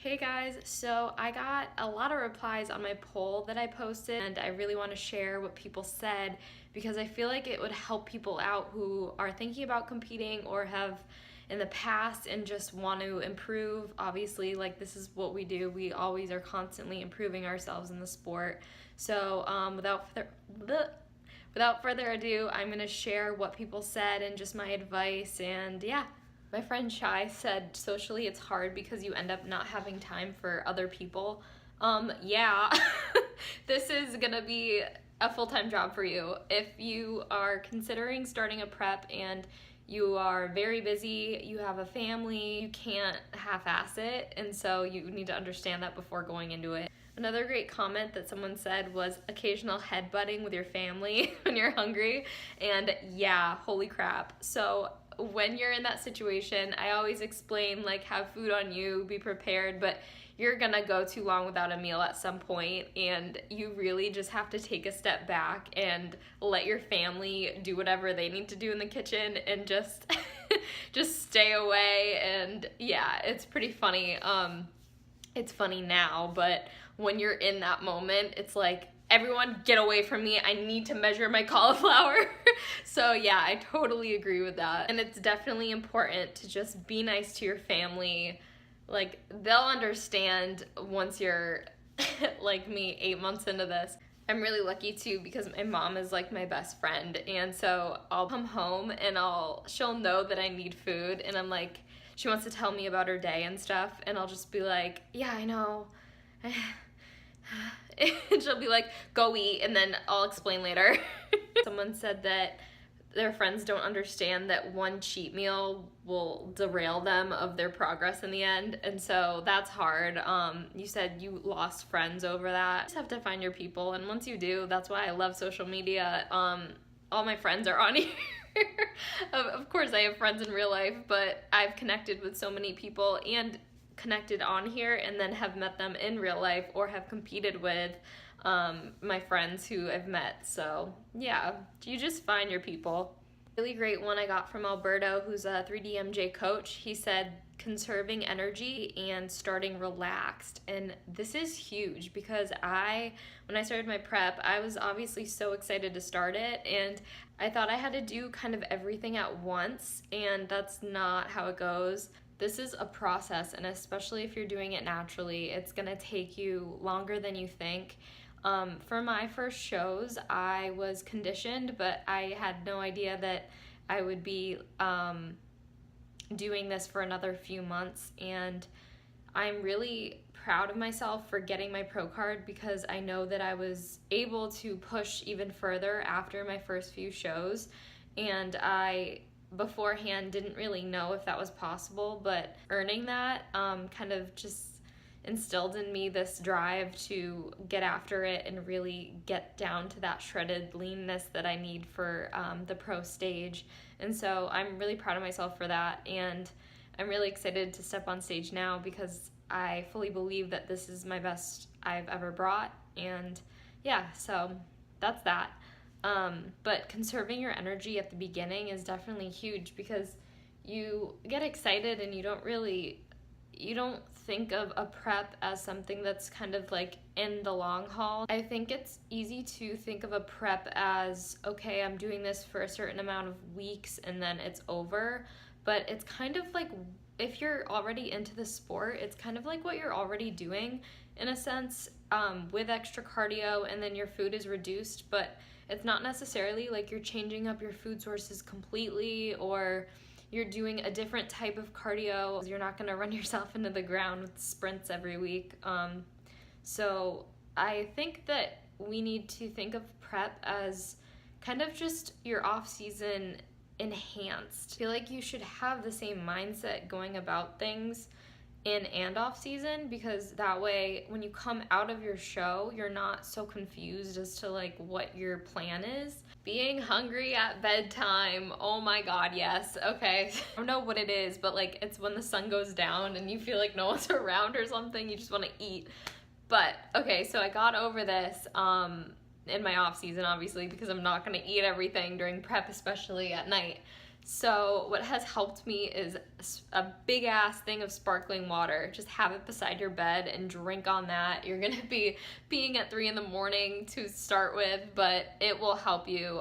Hey guys, so I got a lot of replies on my poll that I posted, and I really want to share what people said because I feel like it would help people out who are thinking about competing or have in the past and just want to improve. Obviously, like, this is what we do. We always are constantly improving ourselves in the sport. So without further ado, I'm going to share what people said and just my advice. And yeah, my friend Shai said socially it's hard because you end up not having time for other people. Yeah, this is gonna be a full-time job for you. If you are considering starting a prep and you are very busy, you have a family, you can't half-ass it, and so you need to understand that before going into it. Another great comment that someone said was occasional headbutting with your family when you're hungry, and yeah, holy crap. So when you're in that situation, I always explain, like, have food on you, be prepared, but you're gonna go too long without a meal at some point, and you really just have to take a step back and let your family do whatever they need to do in the kitchen and just just stay away. And yeah, it's pretty funny. It's funny now, but when you're in that moment, it's like, everyone get away from me, I need to measure my cauliflower. So yeah, I totally agree with that. And it's definitely important to just be nice to your family. Like, they'll understand once you're like me, 8 months into this. I'm really lucky too because my mom is like my best friend, and so I'll come home and she'll know that I need food, and I'm like, she wants to tell me about her day and stuff, and I'll just be like, yeah, I know. And she'll be like, go eat, and then I'll explain later. Someone said that their friends don't understand that one cheat meal will derail them of their progress in the end, and so that's hard. You said you lost friends over that. You just have to find your people, and once you do, that's why I love social media. All my friends are on here. Of course, I have friends in real life, but I've connected with so many people and connected on here and then have met them in real life or have competed with my friends who I've met. So yeah, you just find your people. Really great one I got from Alberto, who's a 3DMJ coach. He said conserving energy and starting relaxed, and this is huge because when I started my prep, I was obviously so excited to start it, and I thought I had to do kind of everything at once, and that's not how it goes. This is a process, and especially if you're doing it naturally, it's gonna take you longer than you think. For my first shows, I was conditioned, but I had no idea that I would be doing this for another few months, and I'm really proud of myself for getting my pro card because I know that I was able to push even further after my first few shows, and I beforehand didn't really know if that was possible, but earning that kind of just instilled in me this drive to get after it and really get down to that shredded leanness that I need for the pro stage. And so I'm really proud of myself for that, and I'm really excited to step on stage now because I fully believe that this is my best I've ever brought. And yeah, so that's that. But conserving your energy at the beginning is definitely huge because you get excited and you don't think of a prep as something that's kind of like in the long haul. I think it's easy to think of a prep as, okay, I'm doing this for a certain amount of weeks and then it's over, but it's kind of like, if you're already into the sport, it's kind of like what you're already doing in a sense, with extra cardio, and then your food is reduced, but it's not necessarily like you're changing up your food sources completely or you're doing a different type of cardio. You're not gonna run yourself into the ground with sprints every week. So I think that we need to think of prep as kind of just your off-season enhanced. I feel like you should have the same mindset going about things in and off season, because that way when you come out of your show, you're not so confused as to like what your plan is. Being hungry at bedtime, oh my god, yes. Okay, I don't know what it is, but like, it's when the sun goes down and you feel like no one's around or something, you just want to eat. But okay, so I got over this in my off season, obviously, because I'm not going to eat everything during prep, especially at night. So what has helped me is a big ass thing of sparkling water. Just have it beside your bed and drink on that. You're gonna be peeing at 3 in the morning to start with, but it will help you.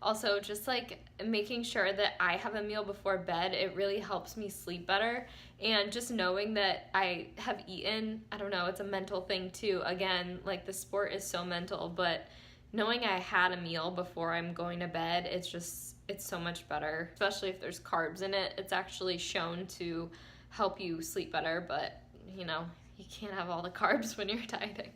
Also, just like making sure that I have a meal before bed, it really helps me sleep better. And just knowing that I have eaten, I don't know, it's a mental thing too. Again, like the sport is so mental, but knowing I had a meal before I'm going to bed, it's so much better, especially if there's carbs in it. It's actually shown to help you sleep better, but you know, you can't have all the carbs when you're dieting.